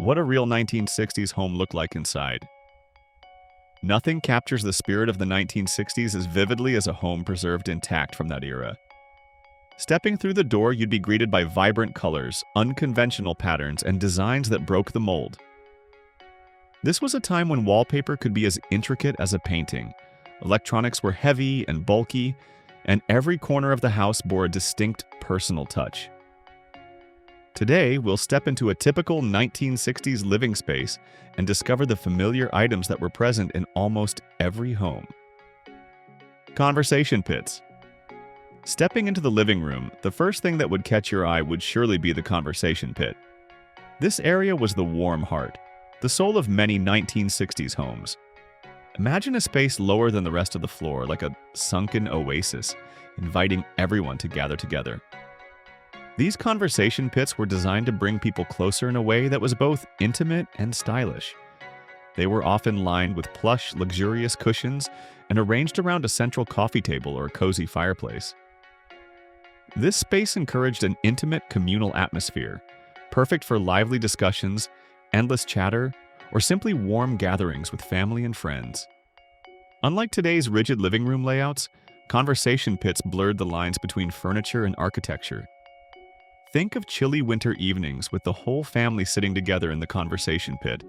What a real 1960s home looked like inside. Nothing captures the spirit of the 1960s as vividly as a home preserved intact from that era. Stepping through the door, you'd be greeted by vibrant colors, unconventional patterns, and designs that broke the mold. This was a time when wallpaper could be as intricate as a painting. Electronics were heavy and bulky, and every corner of the house bore a distinct personal touch. Today, we'll step into a typical 1960s living space and discover the familiar items that were present in almost every home. Conversation pits. Stepping into the living room, the first thing that would catch your eye would surely be the conversation pit. This area was the warm heart, the soul of many 1960s homes. Imagine a space lower than the rest of the floor, like a sunken oasis, inviting everyone to gather together. These conversation pits were designed to bring people closer in a way that was both intimate and stylish. They were often lined with plush, luxurious cushions and arranged around a central coffee table or a cozy fireplace. This space encouraged an intimate, communal atmosphere, perfect for lively discussions, endless chatter, or simply warm gatherings with family and friends. Unlike today's rigid living room layouts, conversation pits blurred the lines between furniture and architecture. Think of chilly winter evenings with the whole family sitting together in the conversation pit,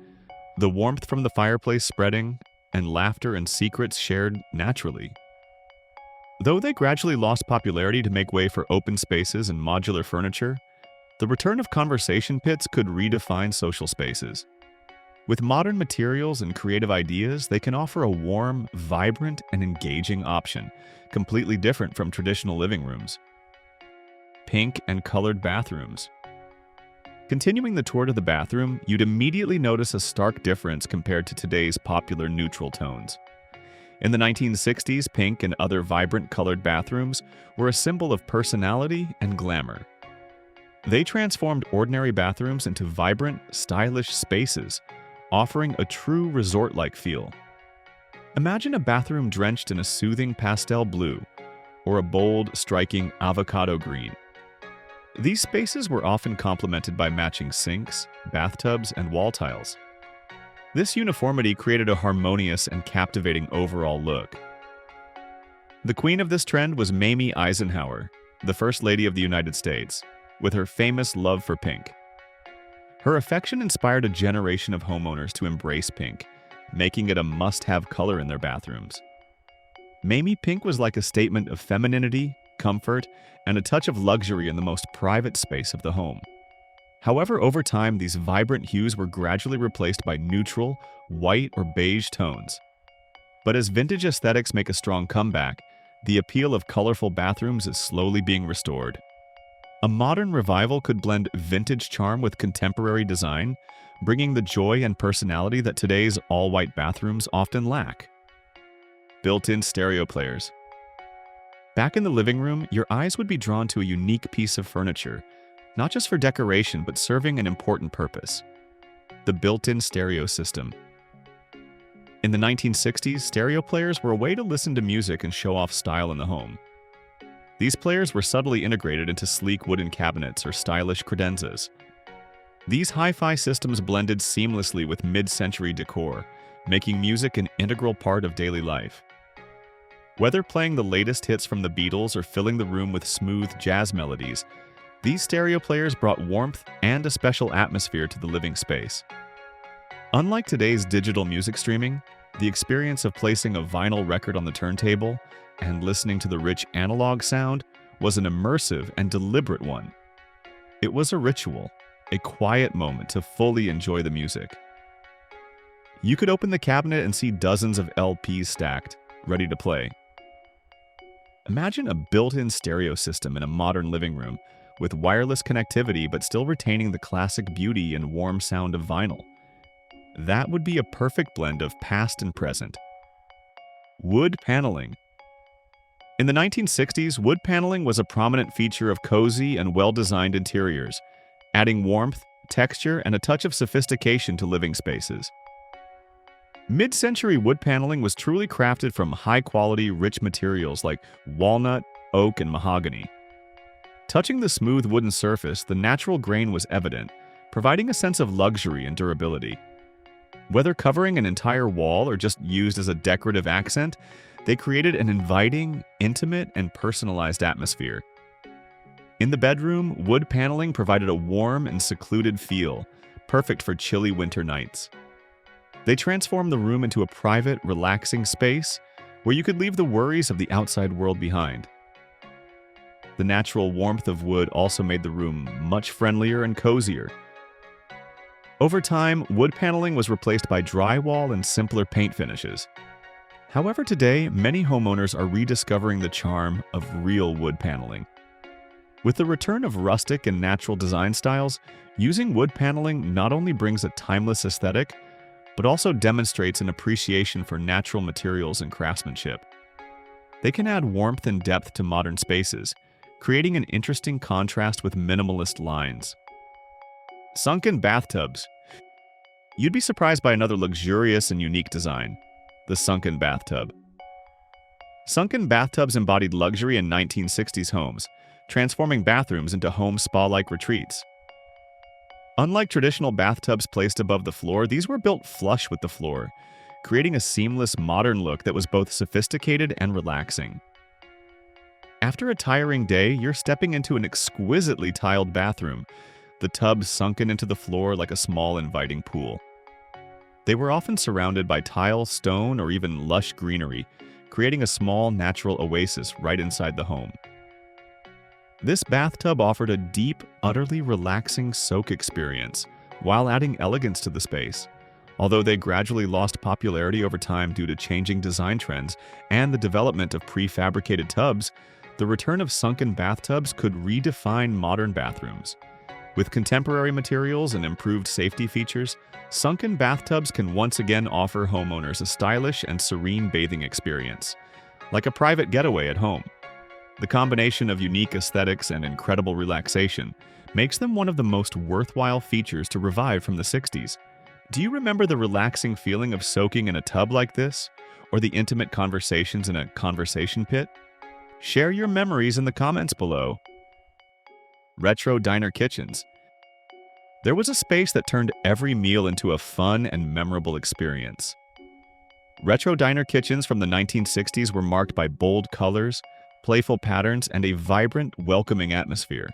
the warmth from the fireplace spreading, and laughter and secrets shared naturally. Though they gradually lost popularity to make way for open spaces and modular furniture, the return of conversation pits could redefine social spaces. With modern materials and creative ideas, they can offer a warm, vibrant, and engaging option, completely different from traditional living rooms. Pink and colored bathrooms. Continuing the tour to the bathroom, you'd immediately notice a stark difference compared to today's popular neutral tones. In the 1960s, pink and other vibrant colored bathrooms were a symbol of personality and glamour. They transformed ordinary bathrooms into vibrant, stylish spaces, offering a true resort-like feel. Imagine a bathroom drenched in a soothing pastel blue or a bold, striking avocado green. These spaces were often complemented by matching sinks, bathtubs, and wall tiles. This uniformity created a harmonious and captivating overall look. The queen of this trend was Mamie Eisenhower, the First Lady of the United States, with her famous love for pink. Her affection inspired a generation of homeowners to embrace pink, making it a must-have color in their bathrooms. Mamie Pink was like a statement of femininity, comfort, and a touch of luxury in the most private space of the home. However, over time, these vibrant hues were gradually replaced by neutral, white or beige tones. But as vintage aesthetics make a strong comeback, the appeal of colorful bathrooms is slowly being restored. A modern revival could blend vintage charm with contemporary design, bringing the joy and personality that today's all-white bathrooms often lack. Built-in stereo players. Back in the living room, your eyes would be drawn to a unique piece of furniture, not just for decoration but serving an important purpose: the built-in stereo system. In the 1960s, stereo players were a way to listen to music and show off style in the home. These players were subtly integrated into sleek wooden cabinets or stylish credenzas. These hi-fi systems blended seamlessly with mid-century decor, making music an integral part of daily life. Whether playing the latest hits from the Beatles or filling the room with smooth jazz melodies, these stereo players brought warmth and a special atmosphere to the living space. Unlike today's digital music streaming, the experience of placing a vinyl record on the turntable and listening to the rich analog sound was an immersive and deliberate one. It was a ritual, a quiet moment to fully enjoy the music. You could open the cabinet and see dozens of LPs stacked, ready to play. Imagine a built-in stereo system in a modern living room, with wireless connectivity but still retaining the classic beauty and warm sound of vinyl. That would be a perfect blend of past and present. Wood paneling. In the 1960s, wood paneling was a prominent feature of cozy and well-designed interiors, adding warmth, texture, and a touch of sophistication to living spaces. Mid-century wood paneling was truly crafted from high-quality, rich materials like walnut, oak, and mahogany. Touching the smooth wooden surface, the natural grain was evident, providing a sense of luxury and durability. Whether covering an entire wall or just used as a decorative accent, they created an inviting, intimate, and personalized atmosphere. In the bedroom, wood paneling provided a warm and secluded feel, perfect for chilly winter nights. They transformed the room into a private, relaxing space where you could leave the worries of the outside world behind. The natural warmth of wood also made the room much friendlier and cozier. Over time, wood paneling was replaced by drywall and simpler paint finishes. However, today, many homeowners are rediscovering the charm of real wood paneling. With the return of rustic and natural design styles, using wood paneling not only brings a timeless aesthetic, but also demonstrates an appreciation for natural materials and craftsmanship. They can add warmth and depth to modern spaces, creating an interesting contrast with minimalist lines. Sunken bathtubs. You'd be surprised by another luxurious and unique design, the sunken bathtub. Sunken bathtubs embodied luxury in 1960s homes, transforming bathrooms into home spa-like retreats. Unlike traditional bathtubs placed above the floor, these were built flush with the floor, creating a seamless modern look that was both sophisticated and relaxing. After a tiring day, you're stepping into an exquisitely tiled bathroom, the tub sunken into the floor like a small inviting pool. They were often surrounded by tile, stone, or even lush greenery, creating a small natural oasis right inside the home. This bathtub offered a deep, utterly relaxing soak experience, while adding elegance to the space. Although they gradually lost popularity over time due to changing design trends and the development of prefabricated tubs, the return of sunken bathtubs could redefine modern bathrooms. With contemporary materials and improved safety features, sunken bathtubs can once again offer homeowners a stylish and serene bathing experience, like a private getaway at home. The combination of unique aesthetics and incredible relaxation makes them one of the most worthwhile features to revive from the 60s. Do you remember the relaxing feeling of soaking in a tub like this, or the intimate conversations in a conversation pit? Share your memories in the comments below. Retro diner kitchens. There was a space that turned every meal into a fun and memorable experience. Retro diner kitchens from the 1960s were marked by bold colors, playful patterns, and a vibrant, welcoming atmosphere.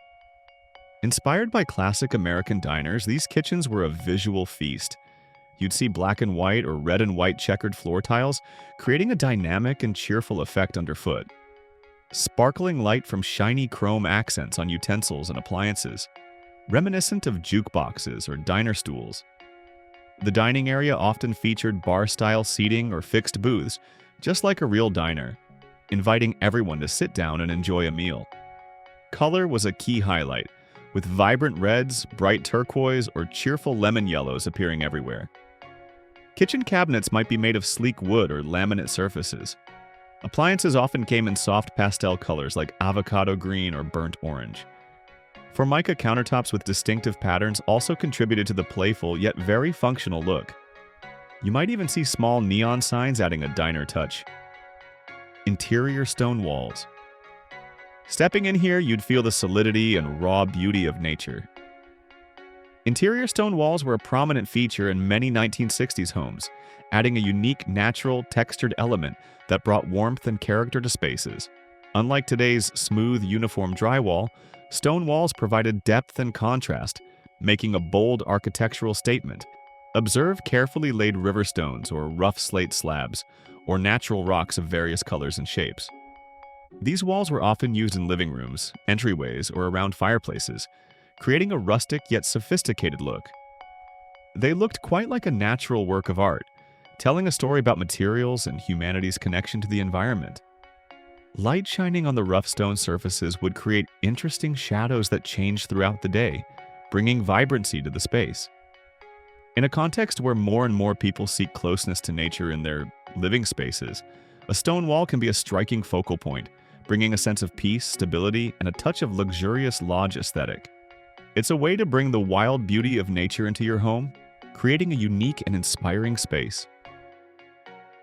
Inspired by classic American diners, these kitchens were a visual feast. You'd see black and white or red and white checkered floor tiles, creating a dynamic and cheerful effect underfoot. Sparkling light from shiny chrome accents on utensils and appliances, reminiscent of jukeboxes or diner stools. The dining area often featured bar-style seating or fixed booths, just like a real diner, inviting everyone to sit down and enjoy a meal. Color was a key highlight, with vibrant reds, bright turquoise, or cheerful lemon yellows appearing everywhere. Kitchen cabinets might be made of sleek wood or laminate surfaces. Appliances often came in soft pastel colors like avocado green or burnt orange. Formica countertops with distinctive patterns also contributed to the playful yet very functional look. You might even see small neon signs adding a diner touch. Interior stone walls. Stepping in here, you'd feel the solidity and raw beauty of nature. Interior stone walls were a prominent feature in many 1960s homes, adding a unique, natural, textured element that brought warmth and character to spaces. Unlike today's smooth, uniform drywall, stone walls provided depth and contrast, making a bold architectural statement. Observe carefully laid river stones or rough slate slabs, or natural rocks of various colors and shapes. These walls were often used in living rooms, entryways, or around fireplaces, creating a rustic yet sophisticated look. They looked quite like a natural work of art, telling a story about materials and humanity's connection to the environment. Light shining on the rough stone surfaces would create interesting shadows that changed throughout the day, bringing vibrancy to the space. In a context where more and more people seek closeness to nature in their living spaces, a stone wall can be a striking focal point, bringing a sense of peace, stability, and a touch of luxurious lodge aesthetic. It's a way to bring the wild beauty of nature into your home, creating a unique and inspiring space.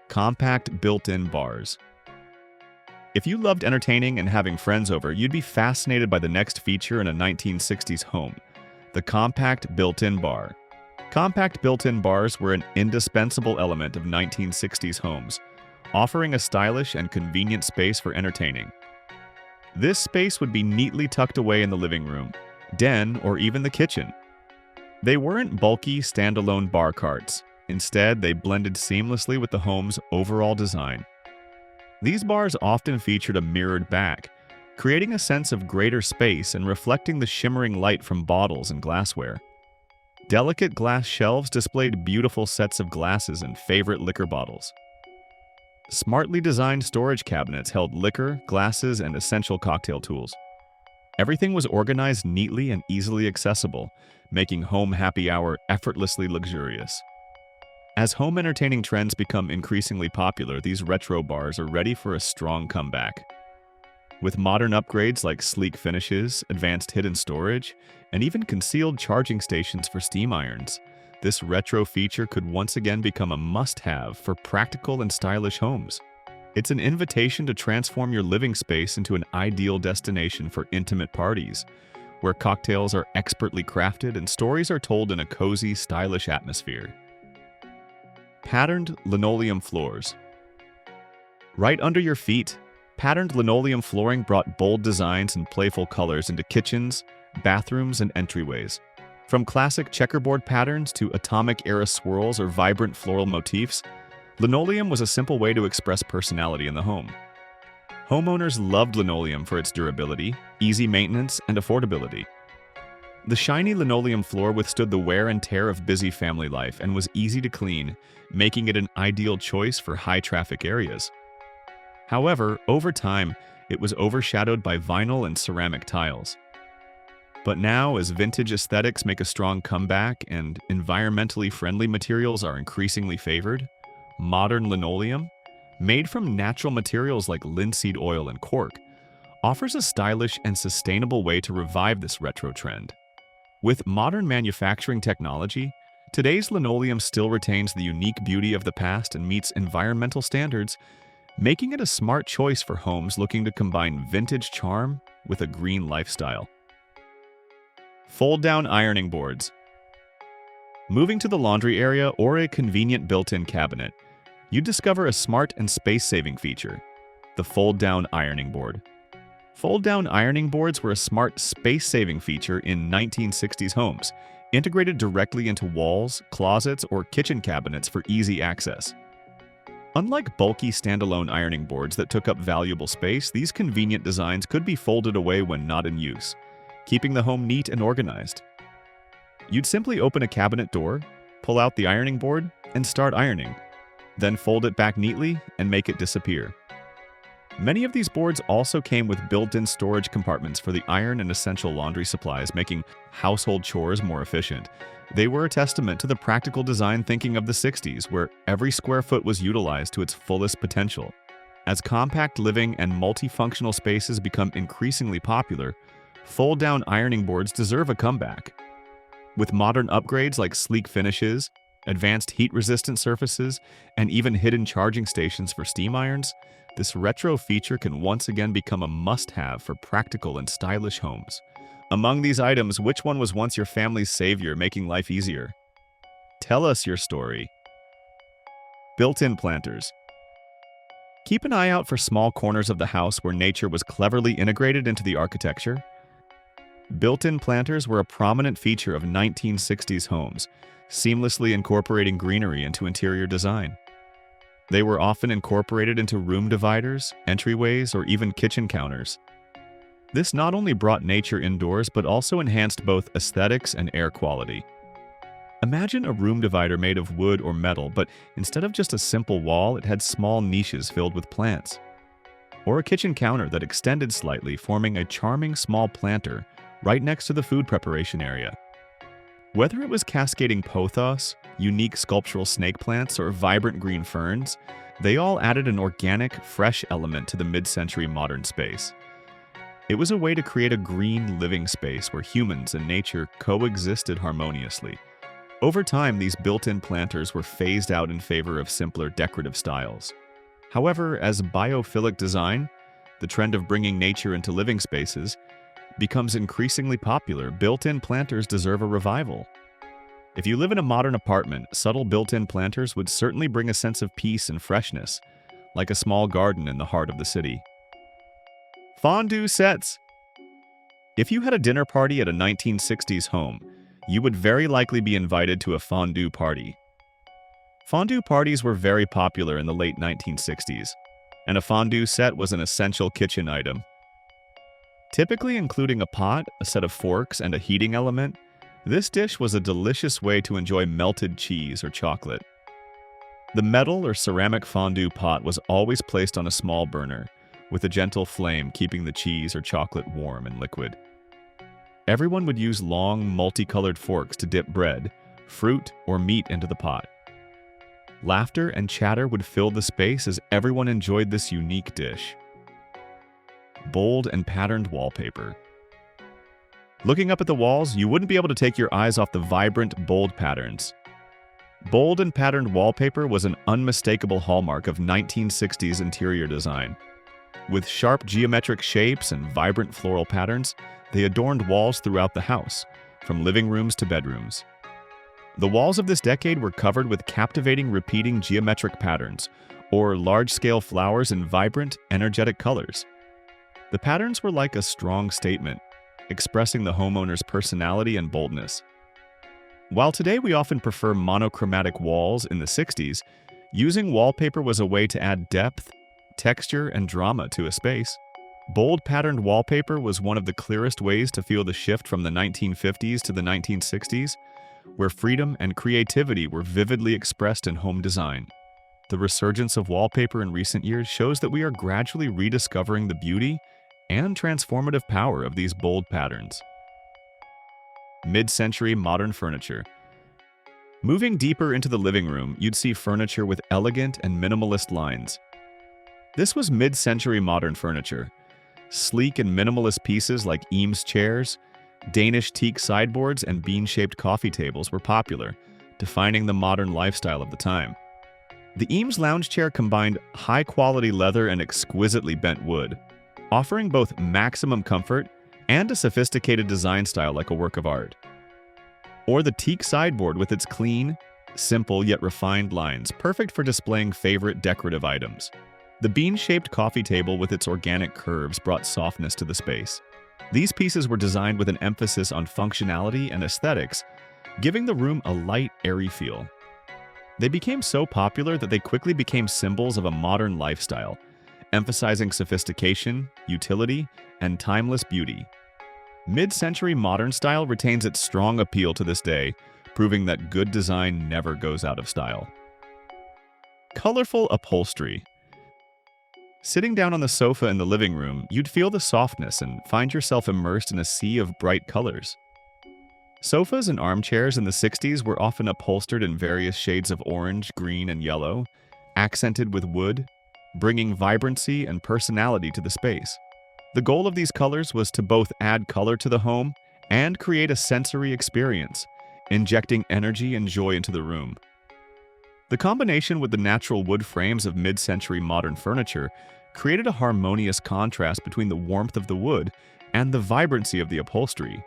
Compact built-in bars. If you loved entertaining and having friends over, you'd be fascinated by the next feature in a 1960s home, the compact built-in bar. Compact built-in bars were an indispensable element of 1960s homes, offering a stylish and convenient space for entertaining. This space would be neatly tucked away in the living room, den, or even the kitchen. They weren't bulky, standalone bar carts. Instead, they blended seamlessly with the home's overall design. These bars often featured a mirrored back, creating a sense of greater space and reflecting the shimmering light from bottles and glassware. Delicate glass shelves displayed beautiful sets of glasses and favorite liquor bottles. Smartly designed storage cabinets held liquor, glasses, and essential cocktail tools. Everything was organized neatly and easily accessible, making home happy hour effortlessly luxurious. As home entertaining trends become increasingly popular, these retro bars are ready for a strong comeback. With modern upgrades like sleek finishes, advanced hidden storage, and even concealed charging stations for steam irons, this retro feature could once again become a must-have for practical and stylish homes. It's an invitation to transform your living space into an ideal destination for intimate parties, where cocktails are expertly crafted and stories are told in a cozy, stylish atmosphere. Patterned linoleum floors. Right under your feet, patterned linoleum flooring brought bold designs and playful colors into kitchens, bathrooms, and entryways. From classic checkerboard patterns to atomic-era swirls or vibrant floral motifs, linoleum was a simple way to express personality in the home. Homeowners loved linoleum for its durability, easy maintenance, and affordability. The shiny linoleum floor withstood the wear and tear of busy family life and was easy to clean, making it an ideal choice for high-traffic areas. However, over time, it was overshadowed by vinyl and ceramic tiles. But now, as vintage aesthetics make a strong comeback and environmentally friendly materials are increasingly favored, modern linoleum, made from natural materials like linseed oil and cork, offers a stylish and sustainable way to revive this retro trend. With modern manufacturing technology, today's linoleum still retains the unique beauty of the past and meets environmental standards, making it a smart choice for homes looking to combine vintage charm with a green lifestyle. Fold-down ironing boards. Moving to the laundry area or a convenient built-in cabinet, you discover a smart and space-saving feature, the fold-down ironing board. Fold-down ironing boards were a smart space-saving feature in 1960s homes, integrated directly into walls, closets, or kitchen cabinets for easy access. Unlike bulky standalone ironing boards that took up valuable space, these convenient designs could be folded away when not in use, keeping the home neat and organized. You'd simply open a cabinet door, pull out the ironing board, and start ironing, then fold it back neatly and make it disappear. Many of these boards also came with built-in storage compartments for the iron and essential laundry supplies, making household chores more efficient. They were a testament to the practical design thinking of the 60s, where every square foot was utilized to its fullest potential. As compact living and multifunctional spaces become increasingly popular, fold-down ironing boards deserve a comeback. With modern upgrades like sleek finishes, advanced heat-resistant surfaces, and even hidden charging stations for steam irons, this retro feature can once again become a must-have for practical and stylish homes. Among these items, which one was once your family's savior, making life easier? Tell us your story. Built-in planters. Keep an eye out for small corners of the house where nature was cleverly integrated into the architecture. Built-in planters were a prominent feature of 1960s homes, seamlessly incorporating greenery into interior design. They were often incorporated into room dividers, entryways, or even kitchen counters. This not only brought nature indoors, but also enhanced both aesthetics and air quality. Imagine a room divider made of wood or metal, but instead of just a simple wall, it had small niches filled with plants. Or a kitchen counter that extended slightly, forming a charming small planter right next to the food preparation area. Whether it was cascading pothos, unique sculptural snake plants, or vibrant green ferns, they all added an organic, fresh element to the mid-century modern space. It was a way to create a green living space where humans and nature coexisted harmoniously. Over time, these built-in planters were phased out in favor of simpler decorative styles. However, as biophilic design, the trend of bringing nature into living spaces, becomes increasingly popular, built-in planters deserve a revival. If you live in a modern apartment, subtle built-in planters would certainly bring a sense of peace and freshness, like a small garden in the heart of the city. Fondue sets. If you had a dinner party at a 1960s home, you would very likely be invited to a fondue party. Fondue parties were very popular in the late 1960s, and a fondue set was an essential kitchen item. Typically including a pot, a set of forks, and a heating element, this dish was a delicious way to enjoy melted cheese or chocolate. The metal or ceramic fondue pot was always placed on a small burner, with a gentle flame keeping the cheese or chocolate warm and liquid. Everyone would use long, multicolored forks to dip bread, fruit, or meat into the pot. Laughter and chatter would fill the space as everyone enjoyed this unique dish. Bold and patterned wallpaper. Looking up at the walls, you wouldn't be able to take your eyes off the vibrant, bold patterns. Bold and patterned wallpaper was an unmistakable hallmark of 1960s interior design. With sharp geometric shapes and vibrant floral patterns, they adorned walls throughout the house, from living rooms to bedrooms. The walls of this decade were covered with captivating repeating geometric patterns, or large-scale flowers in vibrant, energetic colors. The patterns were like a strong statement, expressing the homeowner's personality and boldness. While today we often prefer monochromatic walls in the 60s, using wallpaper was a way to add depth, texture, and drama to a space. Bold patterned wallpaper was one of the clearest ways to feel the shift from the 1950s to the 1960s, where freedom and creativity were vividly expressed in home design. The resurgence of wallpaper in recent years shows that we are gradually rediscovering the beauty and transformative power of these bold patterns. Mid-century modern furniture. Moving deeper into the living room, you'd see furniture with elegant and minimalist lines. This was mid-century modern furniture. Sleek and minimalist pieces like Eames chairs, Danish teak sideboards, and bean-shaped coffee tables were popular, defining the modern lifestyle of the time. The Eames lounge chair combined high-quality leather and exquisitely bent wood, offering both maximum comfort and a sophisticated design style like a work of art. Or the teak sideboard with its clean, simple yet refined lines, perfect for displaying favorite decorative items. The bean-shaped coffee table with its organic curves brought softness to the space. These pieces were designed with an emphasis on functionality and aesthetics, giving the room a light, airy feel. They became so popular that they quickly became symbols of a modern lifestyle, emphasizing sophistication, utility, and timeless beauty. Mid-century modern style retains its strong appeal to this day, proving that good design never goes out of style. Colorful upholstery. Sitting down on the sofa in the living room, you'd feel the softness and find yourself immersed in a sea of bright colors. Sofas and armchairs in the 60s were often upholstered in various shades of orange, green, and yellow, accented with wood, bringing vibrancy and personality to the space. The goal of these colors was to both add color to the home and create a sensory experience, injecting energy and joy into the room. The combination with the natural wood frames of mid-century modern furniture created a harmonious contrast between the warmth of the wood and the vibrancy of the upholstery.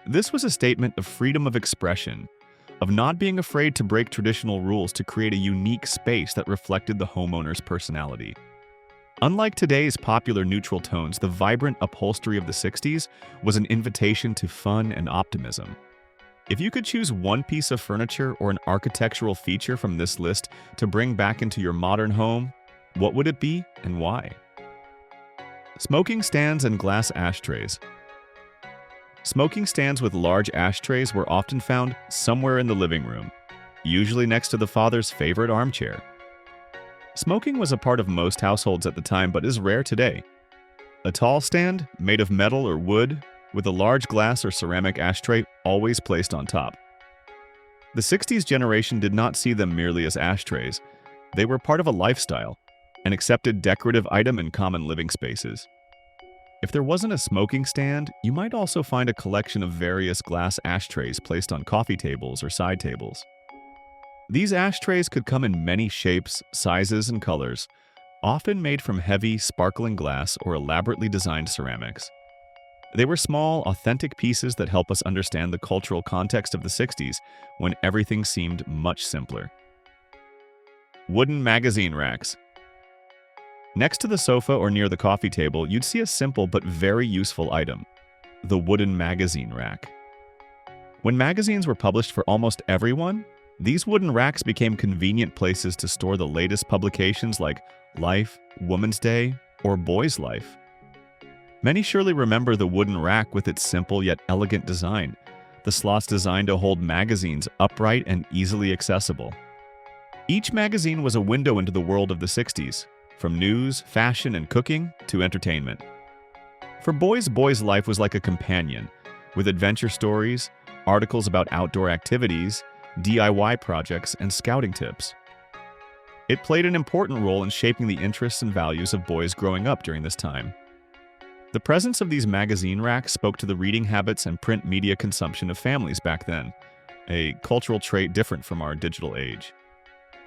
This was a statement of freedom of expression, of not being afraid to break traditional rules to create a unique space that reflected the homeowner's personality. Unlike today's popular neutral tones, the vibrant upholstery of the 60s was an invitation to fun and optimism. If you could choose one piece of furniture or an architectural feature from this list to bring back into your modern home, what would it be and why? Smoking stands and glass ashtrays. Smoking stands with large ashtrays were often found somewhere in the living room, usually next to the father's favorite armchair. Smoking was a part of most households at the time, but is rare today. A tall stand, made of metal or wood, with a large glass or ceramic ashtray always placed on top. The 60s generation did not see them merely as ashtrays. They were part of a lifestyle, an accepted decorative item in common living spaces. If there wasn't a smoking stand, you might also find a collection of various glass ashtrays placed on coffee tables or side tables. These ashtrays could come in many shapes, sizes, and colors, often made from heavy, sparkling glass or elaborately designed ceramics. They were small, authentic pieces that help us understand the cultural context of the 60s when everything seemed much simpler. Wooden magazine racks. Next to the sofa or near the coffee table, you'd see a simple but very useful item: the wooden magazine rack. When magazines were published for almost everyone, these wooden racks became convenient places to store the latest publications like Life, Woman's Day, or Boy's Life. Many surely remember the wooden rack with its simple yet elegant design, the slots designed to hold magazines upright and easily accessible. Each magazine was a window into the world of the 60s, from news, fashion, and cooking to entertainment. For boys, Boy's Life was like a companion, with adventure stories, articles about outdoor activities, DIY projects, and scouting tips. It played an important role in shaping the interests and values of boys growing up during this time. The presence of these magazine racks spoke to the reading habits and print media consumption of families back then, a cultural trait different from our digital age.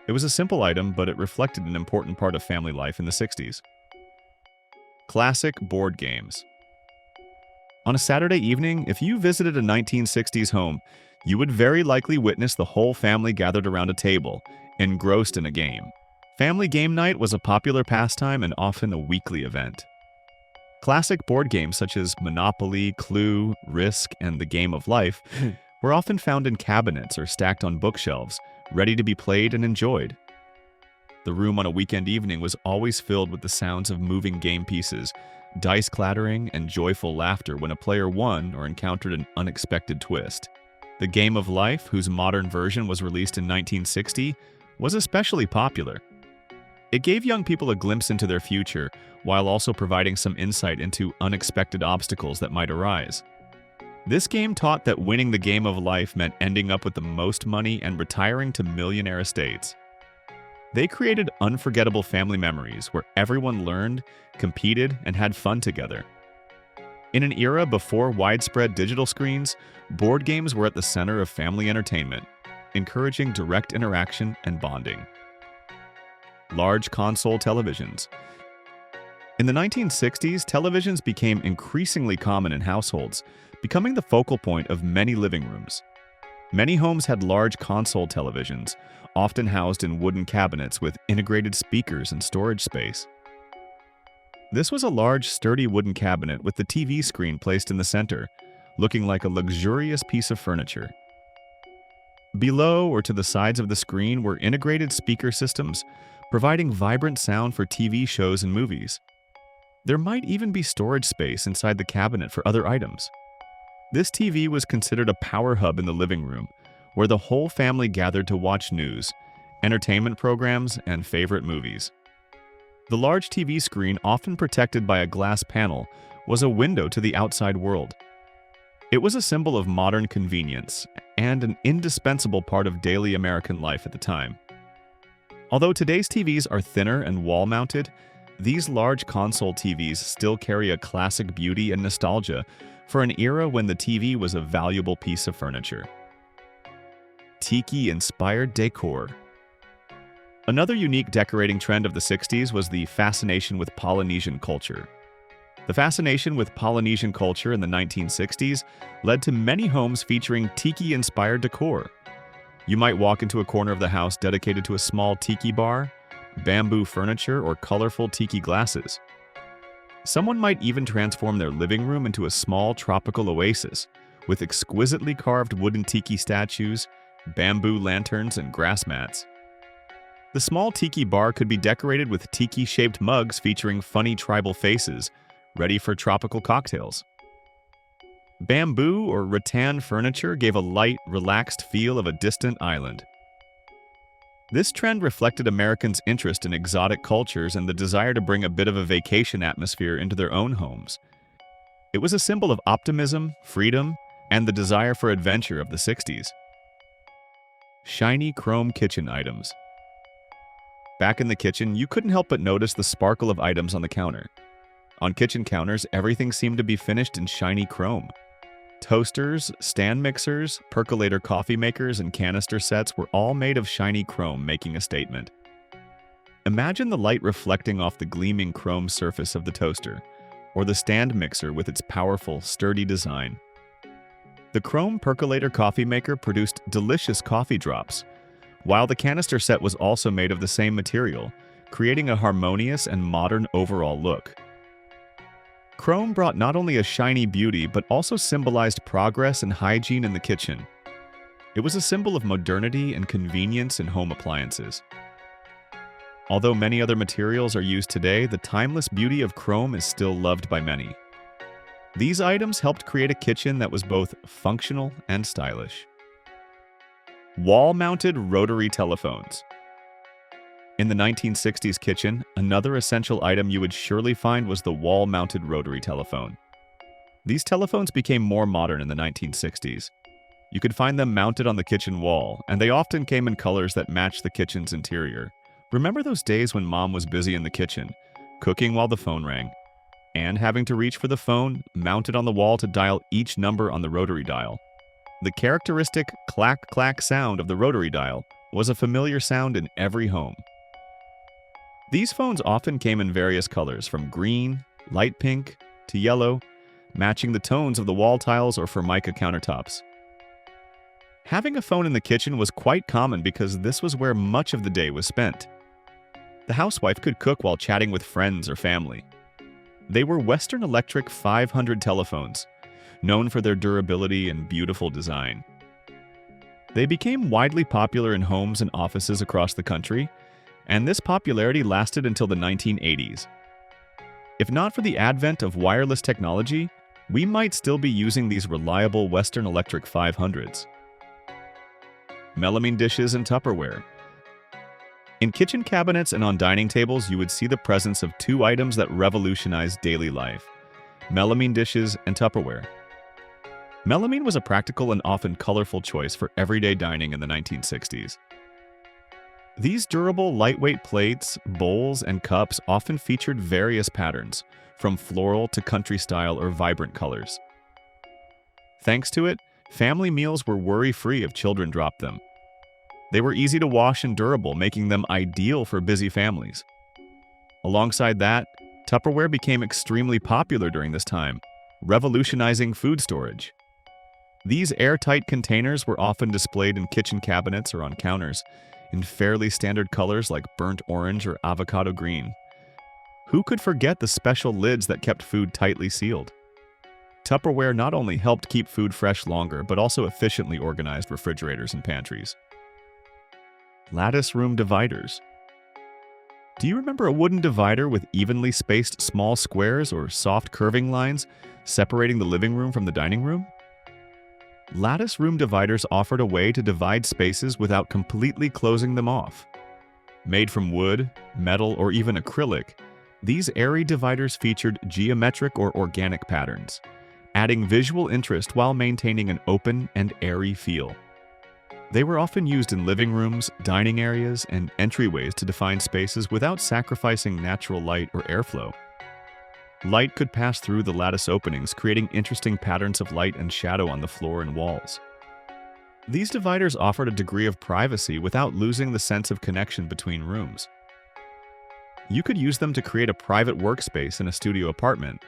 It was a simple item, but it reflected an important part of family life in the 60s. Classic board games. On a Saturday evening, if you visited a 1960s home, you would very likely witness the whole family gathered around a table, engrossed in a game. Family game night was a popular pastime and often a weekly event. Classic board games such as Monopoly, Clue, Risk, and the Game of Life were often found in cabinets or stacked on bookshelves, ready to be played and enjoyed. The room on a weekend evening was always filled with the sounds of moving game pieces, dice clattering, and joyful laughter when a player won or encountered an unexpected twist. The Game of Life, whose modern version was released in 1960, was especially popular. It gave young people a glimpse into their future, while also providing some insight into unexpected obstacles that might arise. This game taught that winning the Game of Life meant ending up with the most money and retiring to millionaire estates. They created unforgettable family memories where everyone learned, competed, and had fun together. In an era before widespread digital screens, board games were at the center of family entertainment, encouraging direct interaction and bonding. Large console televisions. In the 1960s, televisions became increasingly common in households, becoming the focal point of many living rooms. Many homes had large console televisions, often housed in wooden cabinets with integrated speakers and storage space. This was a large, sturdy wooden cabinet with the TV screen placed in the center, looking like a luxurious piece of furniture. Below or to the sides of the screen were integrated speaker systems, providing vibrant sound for TV shows and movies. There might even be storage space inside the cabinet for other items. This TV was considered a power hub in the living room, where the whole family gathered to watch news, entertainment programs, and favorite movies. The large TV screen, often protected by a glass panel, was a window to the outside world. It was a symbol of modern convenience and an indispensable part of daily American life at the time. Although today's TVs are thinner and wall-mounted, these large console TVs still carry a classic beauty and nostalgia for an era when the TV was a valuable piece of furniture. Tiki-inspired decor. Another unique decorating trend of the 60s was the fascination with Polynesian culture. The fascination with Polynesian culture in the 1960s led to many homes featuring tiki-inspired decor. You might walk into a corner of the house dedicated to a small tiki bar, bamboo furniture, or colorful tiki glasses. Someone might even transform their living room into a small tropical oasis with exquisitely carved wooden tiki statues, bamboo lanterns, and grass mats. The small tiki bar could be decorated with tiki-shaped mugs featuring funny tribal faces, ready for tropical cocktails. Bamboo or rattan furniture gave a light, relaxed feel of a distant island. This trend reflected Americans' interest in exotic cultures and the desire to bring a bit of a vacation atmosphere into their own homes. It was a symbol of optimism, freedom, and the desire for adventure of the 60s. Shiny chrome kitchen items. Back in the kitchen, you couldn't help but notice the sparkle of items on the counter. On kitchen counters, everything seemed to be finished in shiny chrome. Toasters, stand mixers, percolator coffee makers, and canister sets were all made of shiny chrome, making a statement. Imagine the light reflecting off the gleaming chrome surface of the toaster, or the stand mixer with its powerful, sturdy design. The chrome percolator coffee maker produced delicious coffee drops, while the canister set was also made of the same material, creating a harmonious and modern overall look. Chrome brought not only a shiny beauty but also symbolized progress and hygiene in the kitchen. It was a symbol of modernity and convenience in home appliances. Although many other materials are used today, the timeless beauty of chrome is still loved by many. These items helped create a kitchen that was both functional and stylish. Wall-mounted rotary telephones. In the 1960s kitchen, another essential item you would surely find was the wall-mounted rotary telephone. These telephones became more modern in the 1960s. You could find them mounted on the kitchen wall, and they often came in colors that matched the kitchen's interior. Remember those days when Mom was busy in the kitchen, cooking while the phone rang, and having to reach for the phone mounted on the wall to dial each number on the rotary dial? The characteristic clack-clack sound of the rotary dial was a familiar sound in every home. These phones often came in various colors, from green, light pink, to yellow, matching the tones of the wall tiles or Formica countertops. Having a phone in the kitchen was quite common because this was where much of the day was spent. The housewife could cook while chatting with friends or family. They were Western Electric 500 telephones, known for their durability and beautiful design. They became widely popular in homes and offices across the country, and this popularity lasted until the 1980s. If not for the advent of wireless technology, we might still be using these reliable Western Electric 500s. Melamine dishes and Tupperware. In kitchen cabinets and on dining tables, you would see the presence of two items that revolutionized daily life: melamine dishes and Tupperware. Melamine was a practical and often colorful choice for everyday dining in the 1960s. These durable, lightweight plates, bowls, and cups often featured various patterns, from floral to country style or vibrant colors. Thanks to it, family meals were worry-free if children dropped them. They were easy to wash and durable, making them ideal for busy families. Alongside that, Tupperware became extremely popular during this time, revolutionizing food storage. These airtight containers were often displayed in kitchen cabinets or on counters, in fairly standard colors like burnt orange or avocado green. Who could forget the special lids that kept food tightly sealed? Tupperware not only helped keep food fresh longer, but also efficiently organized refrigerators and pantries. Lattice room dividers. Do you remember a wooden divider with evenly spaced small squares or soft curving lines separating the living room from the dining room? Lattice room dividers offered a way to divide spaces without completely closing them off. Made from wood, metal, or even acrylic, these airy dividers featured geometric or organic patterns, adding visual interest while maintaining an open and airy feel. They were often used in living rooms, dining areas, and entryways to define spaces without sacrificing natural light or airflow. Light could pass through the lattice openings, creating interesting patterns of light and shadow on the floor and walls. These dividers offered a degree of privacy without losing the sense of connection between rooms. You could use them to create a private workspace in a studio apartment,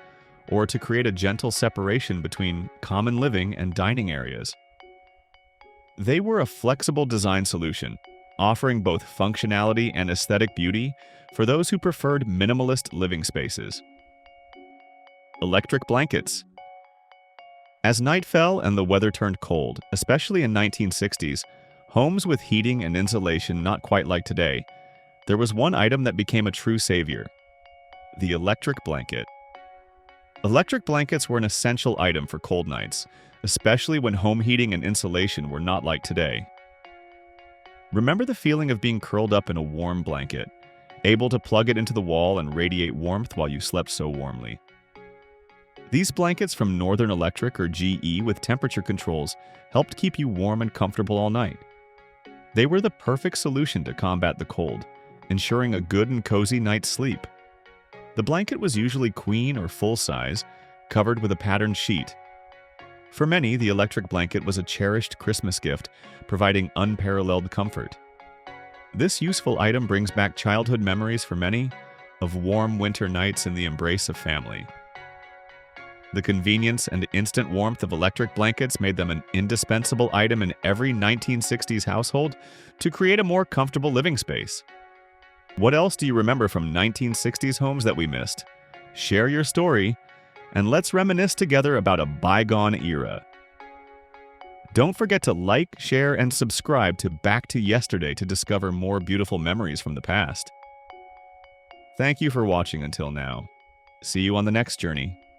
or to create a gentle separation between common living and dining areas. They were a flexible design solution, offering both functionality and aesthetic beauty for those who preferred minimalist living spaces. Electric blankets. As night fell and the weather turned cold, especially in 1960s, homes with heating and insulation not quite like today, there was one item that became a true savior: the electric blanket. Electric blankets were an essential item for cold nights, especially when home heating and insulation were not like today. Remember the feeling of being curled up in a warm blanket, able to plug it into the wall and radiate warmth while you slept so warmly? These blankets from Northern Electric or GE with temperature controls helped keep you warm and comfortable all night. They were the perfect solution to combat the cold, ensuring a good and cozy night's sleep. The blanket was usually queen or full size, covered with a patterned sheet. For many, the electric blanket was a cherished Christmas gift, providing unparalleled comfort. This useful item brings back childhood memories for many of warm winter nights in the embrace of family. The convenience and instant warmth of electric blankets made them an indispensable item in every 1960s household to create a more comfortable living space. What else do you remember from 1960s homes that we missed? Share your story, and let's reminisce together about a bygone era. Don't forget to like, share, and subscribe to Back to Yesterday to discover more beautiful memories from the past. Thank you for watching until now. See you on the next journey.